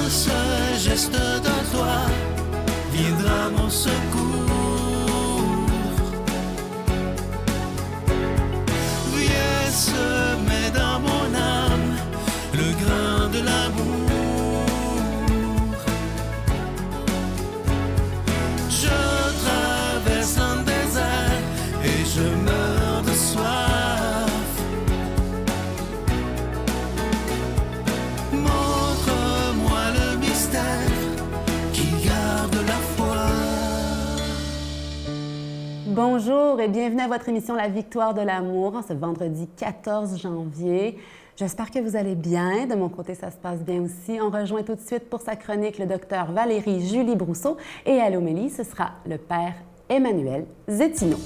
ce geste de toi viendra mon secours. Viens semer dans mon âme le grain de l'amour. Je traverse un désert et je meurs de soif. Montre-moi le mystère qui garde la foi. Bonjour et bienvenue à votre émission La Victoire de l'amour en ce vendredi 14 janvier. J'espère que vous allez bien. De mon côté, ça se passe bien aussi. On rejoint tout de suite pour sa chronique le docteur Valérie Julie Brousseau et à l'homélie, ce sera le père Emmanuel Zetineau.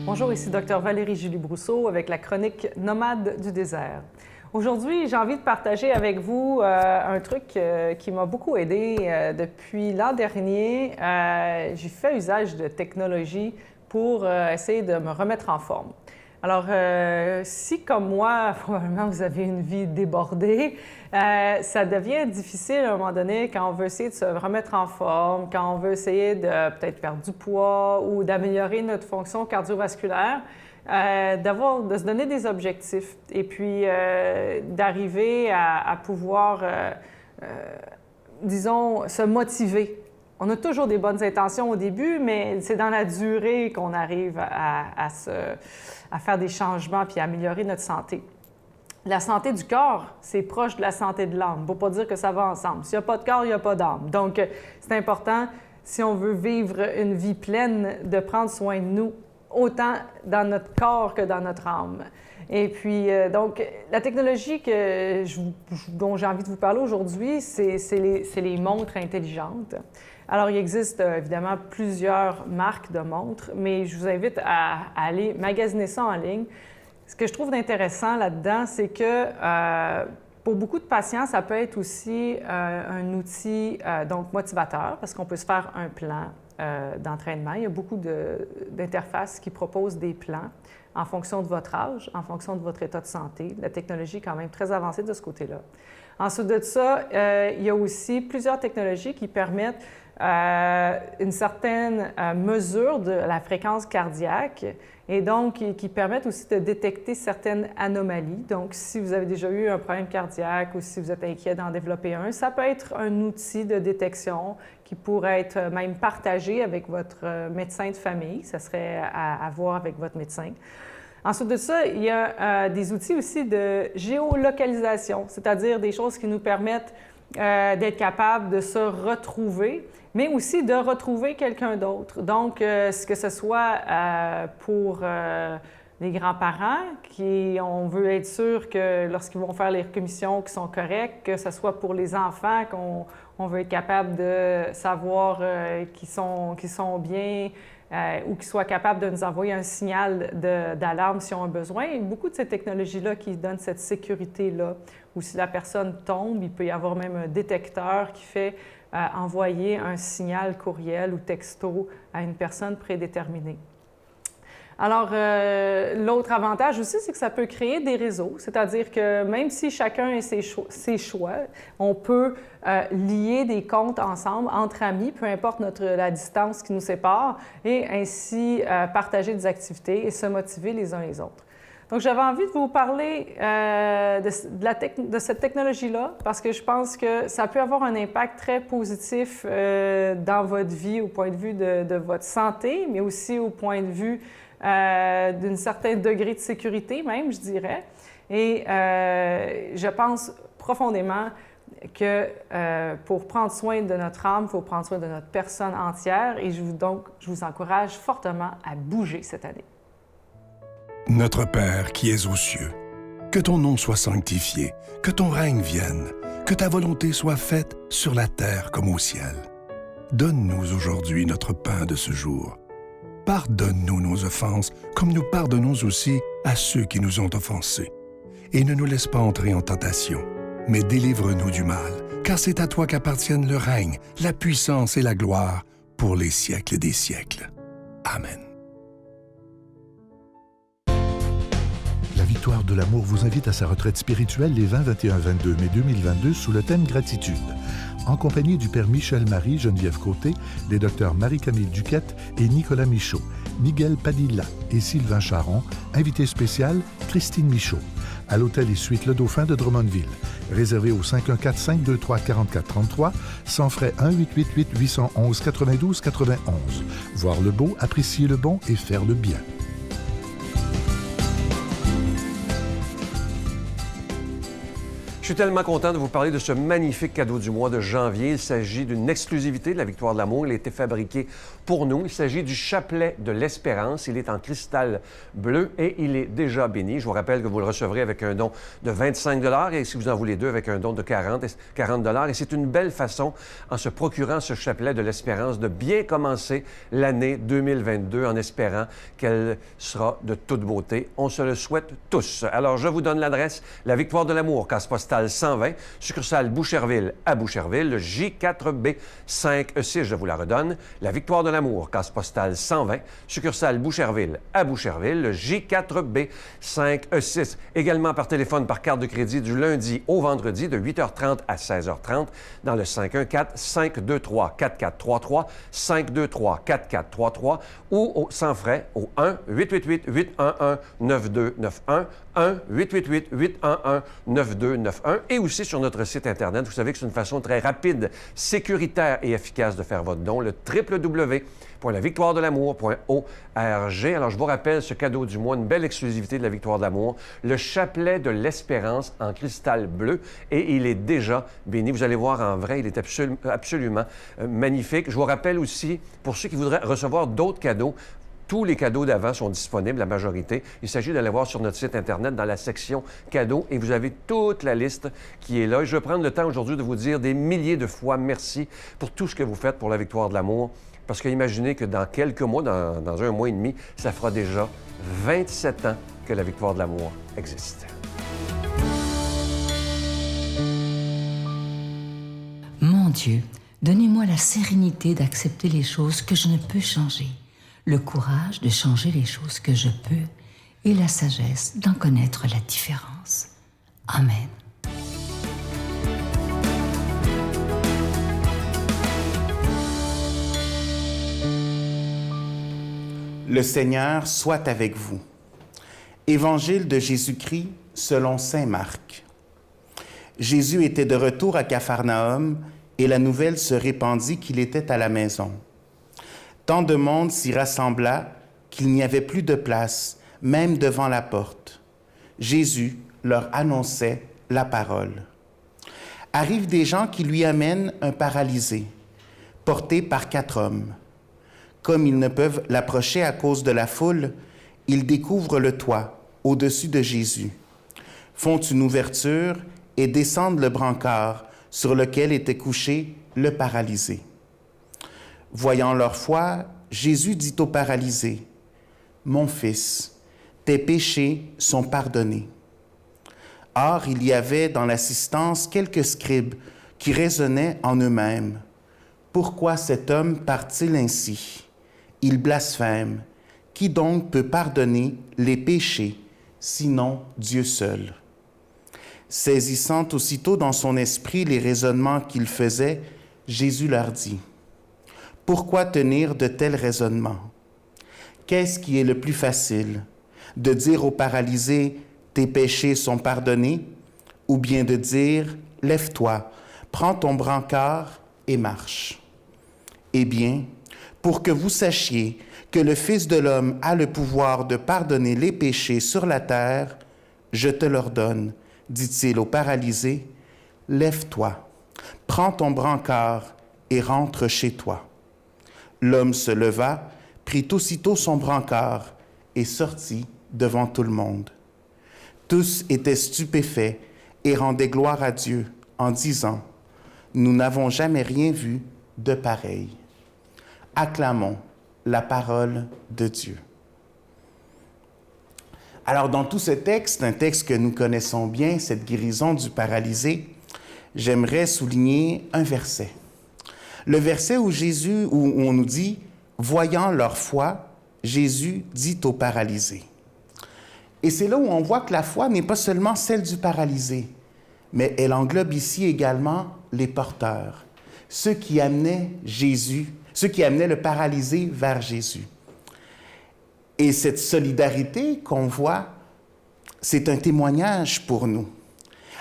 Bonjour, ici Dr Valérie Julie Brousseau avec la chronique Nomade du désert. Aujourd'hui, j'ai envie de partager avec vous un truc qui m'a beaucoup aidé. Depuis l'an dernier, j'ai fait usage de technologie pour essayer de me remettre en forme. Alors, si comme moi, probablement vous avez une vie débordée, ça devient difficile à un moment donné quand on veut essayer de se remettre en forme, quand on veut essayer de peut-être perdre du poids ou d'améliorer notre fonction cardiovasculaire. De se donner des objectifs et puis d'arriver à pouvoir, disons, se motiver. On a toujours des bonnes intentions au début, mais c'est dans la durée qu'on arrive à faire des changements puis à améliorer notre santé. La santé du corps, c'est proche de la santé de l'âme. Il ne faut pas dire que ça va ensemble. S'il n'y a pas de corps, il n'y a pas d'âme. Donc, c'est important, si on veut vivre une vie pleine, de prendre soin de nous, autant dans notre corps que dans notre âme. Et puis, donc, la technologie dont j'ai envie de vous parler aujourd'hui, c'est les montres intelligentes. Alors, il existe évidemment plusieurs marques de montres, mais je vous invite à aller magasiner ça en ligne. Ce que je trouve d'intéressant là-dedans, c'est que pour beaucoup de patients, ça peut être aussi un outil donc motivateur, parce qu'on peut se faire un plan d'entraînement. Il y a beaucoup d'interfaces qui proposent des plans en fonction de votre âge, en fonction de votre état de santé. La technologie est quand même très avancée de ce côté-là. Ensuite de ça, il y a aussi plusieurs technologies qui permettent une certaine mesure de la fréquence cardiaque et donc qui permettent aussi de détecter certaines anomalies. Donc, si vous avez déjà eu un problème cardiaque ou si vous êtes inquiet d'en développer un, ça peut être un outil de détection qui pourrait être même partagé avec votre médecin de famille. Ça serait à voir avec votre médecin. Ensuite de ça, il y a des outils aussi de géolocalisation, c'est-à-dire des choses qui nous permettent d'être capable de se retrouver, mais aussi de retrouver quelqu'un d'autre. Donc, que ce soit pour les grands-parents, on veut être sûr que lorsqu'ils vont faire les commissions qui sont correctes, que ce soit pour les enfants, qu'on veut être capable de savoir qu'ils sont bien, ou qu'ils soient capables de nous envoyer un signal d'alarme si on a besoin. Et beaucoup de ces technologies-là qui donnent cette sécurité-là, où si la personne tombe, il peut y avoir même un détecteur qui fait envoyer un signal courriel ou texto à une personne prédéterminée. Alors, l'autre avantage aussi, c'est que ça peut créer des réseaux, c'est-à-dire que même si chacun a ses choix, on peut lier des comptes ensemble, entre amis, peu importe la distance qui nous sépare, et ainsi partager des activités et se motiver les uns les autres. Donc, j'avais envie de vous parler de cette technologie-là parce que je pense que ça peut avoir un impact très positif dans votre vie au point de vue de votre santé, mais aussi au point de vue d'un certain degré de sécurité même, je dirais. Et je pense profondément que pour prendre soin de notre âme, il faut prendre soin de notre personne entière et je vous encourage fortement à bouger cette année. Notre Père qui es aux cieux, que ton nom soit sanctifié, que ton règne vienne, que ta volonté soit faite sur la terre comme au ciel. Donne-nous aujourd'hui notre pain de ce jour. Pardonne-nous nos offenses, comme nous pardonnons aussi à ceux qui nous ont offensés. Et ne nous laisse pas entrer en tentation, mais délivre-nous du mal, car c'est à toi qu'appartiennent le règne, la puissance et la gloire pour les siècles des siècles. Amen. Victoire de l'amour vous invite à sa retraite spirituelle les 20, 21, 22 mai 2022 sous le thème Gratitude. En compagnie du Père Michel-Marie Geneviève Côté, les docteurs Marie-Camille Duquette et Nicolas Michaud, Miguel Padilla et Sylvain Charon, invité spécial Christine Michaud, à l'hôtel et suite Le Dauphin de Drummondville. Réservé au 514-523-4433, sans frais 1-888-811-92-91. Voir le beau, apprécier le bon et faire le bien. Je suis tellement content de vous parler de ce magnifique cadeau du mois de janvier. Il s'agit d'une exclusivité de la Victoire de l'amour. Il a été fabriqué pour nous. Il s'agit du chapelet de l'espérance. Il est en cristal bleu et il est déjà béni. Je vous rappelle que vous le recevrez avec un don de 25 $ et si vous en voulez deux, avec un don de 40 $. Et c'est une belle façon, en se procurant ce chapelet de l'espérance, de bien commencer l'année 2022 en espérant qu'elle sera de toute beauté. On se le souhaite tous. Alors, je vous donne l'adresse. La Victoire de l'amour, case postale 120, succursale Boucherville à Boucherville, le J4B 5E6, je vous la redonne. La Victoire de l'amour, case postale 120, succursale Boucherville à Boucherville, le J4B 5E6. Également par téléphone, par carte de crédit du lundi au vendredi de 8h30 à 16h30 dans le 514-523-4433, 523-4433 ou sans frais au 1-888-811-9291, 1-888-811-9291 et aussi sur notre site Internet. Vous savez que c'est une façon très rapide, sécuritaire et efficace de faire votre don, le www.lavictoiredelamour.org. Alors, je vous rappelle ce cadeau du mois, une belle exclusivité de la Victoire de l'amour, le chapelet de l'espérance en cristal bleu et il est déjà béni. Vous allez voir en vrai, il est absolument magnifique. Je vous rappelle aussi, pour ceux qui voudraient recevoir d'autres cadeaux, tous les cadeaux d'avant sont disponibles, la majorité. Il s'agit d'aller voir sur notre site Internet dans la section cadeaux et vous avez toute la liste qui est là. Et je vais prendre le temps aujourd'hui de vous dire des milliers de fois merci pour tout ce que vous faites pour la Victoire de l'amour. Parce que imaginez que dans quelques mois, dans un mois et demi, ça fera déjà 27 ans que la Victoire de l'amour existe. Mon Dieu, donnez-moi la sérénité d'accepter les choses que je ne peux changer, le courage de changer les choses que je peux et la sagesse d'en connaître la différence. Amen. Le Seigneur soit avec vous. Évangile de Jésus-Christ selon saint Marc. Jésus était de retour à Capharnaüm et la nouvelle se répandit qu'il était à la maison. Tant de monde s'y rassembla qu'il n'y avait plus de place, même devant la porte. Jésus leur annonçait la parole. Arrivent des gens qui lui amènent un paralysé, porté par 4 hommes. Comme ils ne peuvent l'approcher à cause de la foule, ils découvrent le toit au-dessus de Jésus, font une ouverture et descendent le brancard sur lequel était couché le paralysé. Voyant leur foi, Jésus dit au paralysé, « Mon fils, tes péchés sont pardonnés. » Or, il y avait dans l'assistance quelques scribes qui raisonnaient en eux-mêmes. « Pourquoi cet homme part-il ainsi? Il blasphème. Qui donc peut pardonner les péchés, sinon Dieu seul? » Saisissant aussitôt dans son esprit les raisonnements qu'il faisait, Jésus leur dit, « Pourquoi tenir de tels raisonnements? Qu'est-ce qui est le plus facile? De dire au paralysé, « Tes péchés sont pardonnés » ou bien de dire, « Lève-toi, prends ton brancard et marche. » Eh bien, pour que vous sachiez que le Fils de l'homme a le pouvoir de pardonner les péchés sur la terre, je te l'ordonne, dit-il au paralysé, « Lève-toi, prends ton brancard et rentre chez toi. » L'homme se leva, prit aussitôt son brancard et sortit devant tout le monde. Tous étaient stupéfaits et rendaient gloire à Dieu en disant, « Nous n'avons jamais rien vu de pareil. » Acclamons la parole de Dieu. Alors, dans tout ce texte, un texte que nous connaissons bien, cette guérison du paralysé, j'aimerais souligner un verset. Le verset où on nous dit « Voyant leur foi, Jésus dit au paralysé ». Et c'est là où on voit que la foi n'est pas seulement celle du paralysé, mais elle englobe ici également les porteurs, ceux qui amenaient le paralysé vers Jésus. Et cette solidarité qu'on voit, c'est un témoignage pour nous.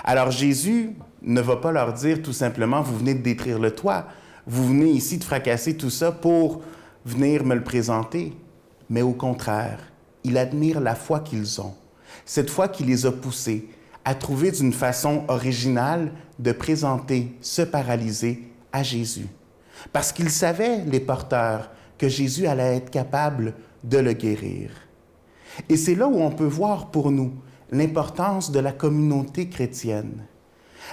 Alors Jésus ne va pas leur dire tout simplement, vous venez de détruire le toit, vous venez ici de fracasser tout ça pour venir me le présenter. Mais au contraire, il admire la foi qu'ils ont, cette foi qui les a poussés à trouver d'une façon originale de présenter ce paralysé à Jésus. Parce qu'ils savaient, les porteurs, que Jésus allait être capable de le guérir. Et c'est là où on peut voir pour nous l'importance de la communauté chrétienne,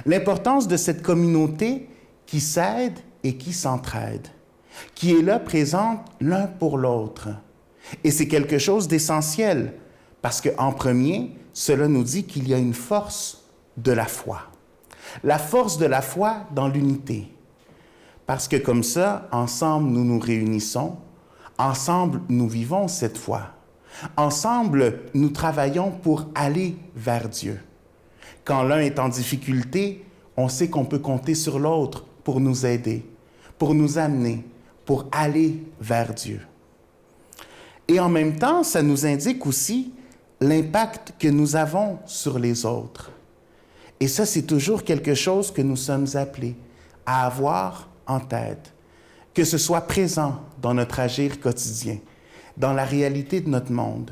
l'importance de cette communauté qui s'aide et qui s'entraide, qui est là présente l'un pour l'autre. Et c'est quelque chose d'essentiel, parce qu'en premier, cela nous dit qu'il y a une force de la foi. La force de la foi dans l'unité. Parce que comme ça, ensemble, nous nous réunissons, ensemble, nous vivons cette foi. Ensemble, nous travaillons pour aller vers Dieu. Quand l'un est en difficulté, on sait qu'on peut compter sur l'autre pour nous aider, pour nous amener, pour aller vers Dieu. Et en même temps, ça nous indique aussi l'impact que nous avons sur les autres. Et ça, c'est toujours quelque chose que nous sommes appelés à avoir en tête, que ce soit présent dans notre agir quotidien, dans la réalité de notre monde.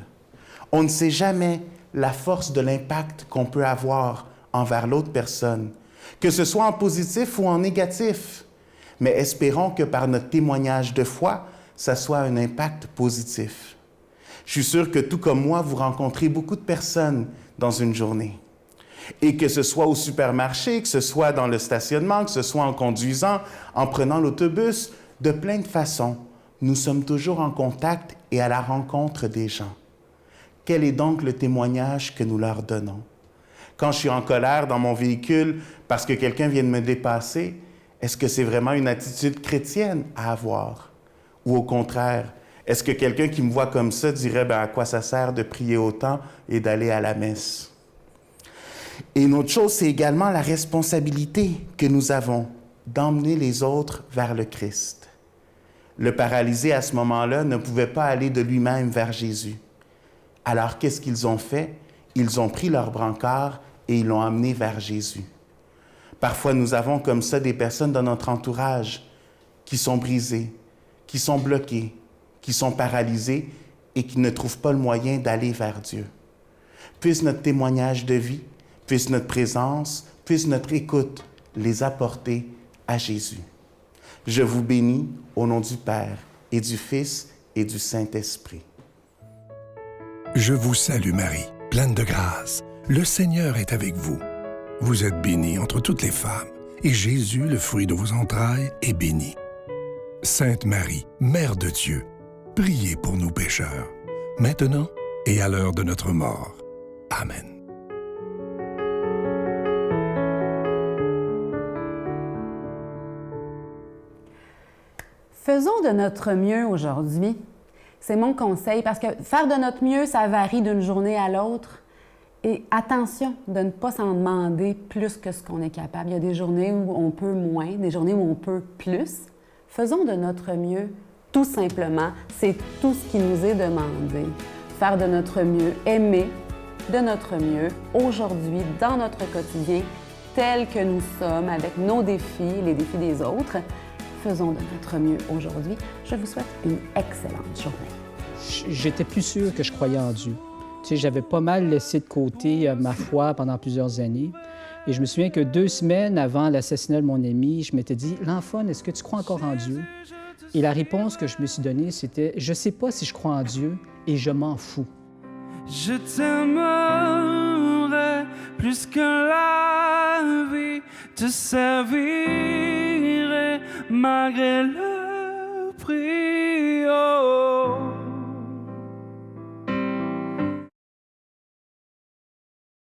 On ne sait jamais la force de l'impact qu'on peut avoir envers l'autre personne, que ce soit en positif ou en négatif. Mais espérons que par notre témoignage de foi, ça soit un impact positif. Je suis sûr que tout comme moi, vous rencontrez beaucoup de personnes dans une journée. Et que ce soit au supermarché, que ce soit dans le stationnement, que ce soit en conduisant, en prenant l'autobus, de plein de façons, nous sommes toujours en contact et à la rencontre des gens. Quel est donc le témoignage que nous leur donnons? Quand je suis en colère dans mon véhicule parce que quelqu'un vient de me dépasser, est-ce que c'est vraiment une attitude chrétienne à avoir? Ou au contraire, est-ce que quelqu'un qui me voit comme ça dirait « à quoi ça sert de prier autant et d'aller à la messe? » Et une autre chose, c'est également la responsabilité que nous avons d'emmener les autres vers le Christ. Le paralysé, à ce moment-là, ne pouvait pas aller de lui-même vers Jésus. Alors, qu'est-ce qu'ils ont fait? Ils ont pris leur brancard et ils l'ont amené vers Jésus. Parfois, nous avons comme ça des personnes dans notre entourage qui sont brisées, qui sont bloquées, qui sont paralysées et qui ne trouvent pas le moyen d'aller vers Dieu. Puisse notre témoignage de vie, puisse notre présence, puisse notre écoute les apporter à Jésus. Je vous bénis au nom du Père et du Fils et du Saint-Esprit. Je vous salue Marie, pleine de grâce. Le Seigneur est avec vous. Vous êtes bénie entre toutes les femmes, et Jésus, le fruit de vos entrailles, est béni. Sainte Marie, Mère de Dieu, priez pour nous pécheurs, maintenant et à l'heure de notre mort. Amen. Faisons de notre mieux aujourd'hui. C'est mon conseil, parce que faire de notre mieux, ça varie d'une journée à l'autre. Et attention de ne pas s'en demander plus que ce qu'on est capable. Il y a des journées où on peut moins, des journées où on peut plus. Faisons de notre mieux, tout simplement. C'est tout ce qui nous est demandé. Faire de notre mieux, aimer de notre mieux, aujourd'hui, dans notre quotidien, tel que nous sommes, avec nos défis, les défis des autres. Faisons de notre mieux aujourd'hui. Je vous souhaite une excellente journée. J'étais plus sûr que je croyais en Dieu. Tu sais, j'avais pas mal laissé de côté ma foi pendant plusieurs années. Et je me souviens que 2 semaines avant l'assassinat de mon ami, je m'étais dit « L'enfant, est-ce que tu crois encore en Dieu? » Et la réponse que je me suis donnée, c'était « Je sais pas si je crois en Dieu et je m'en fous. » Je t'aimerai plus que la vie, te servirai malgré le prix.